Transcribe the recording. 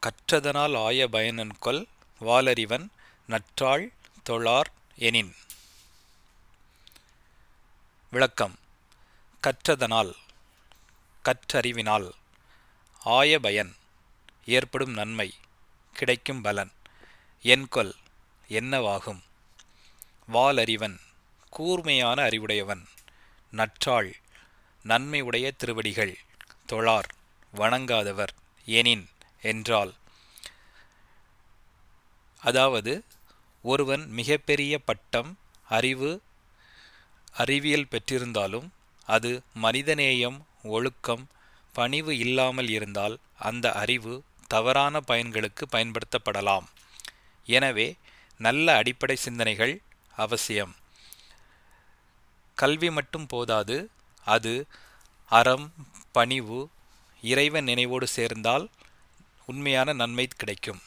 கற்றதனால் ஆய பயனென்கொல் வாளறிவன் நற்றாள் தொழார் எனின். விளக்கம். கற்றதனால் கற்றறிவினால் ஆய பயன் ஏற்படும் நன்மை கிடைக்கும் பலன் என்கொல் என்னவாகும். வாளறிவன் கூர்மையான அறிவுடையவன் நற்றாள் நன்மை உடைய திருவடிகள் தொழார் வணங்காதவர் எனின் என்றால், அதாவது ஒருவன் மிகப்பெரிய பட்டம் அறிவியல் பெற்றிருந்தாலும் அது மனிதநேயம் ஒழுக்கம் பணிவு இல்லாமல் இருந்தால் அந்த அறிவு தவறான பயன்களுக்கு பயன்படுத்தப்படலாம். எனவே நல்ல அடிப்படை சிந்தனைகள் அவசியம். கல்வி மட்டும் போதாது, அது அறம் பணிவு இறைவன் நினைவோடு சேர்ந்தால் உண்மையான நன்மை கிடைக்கும்.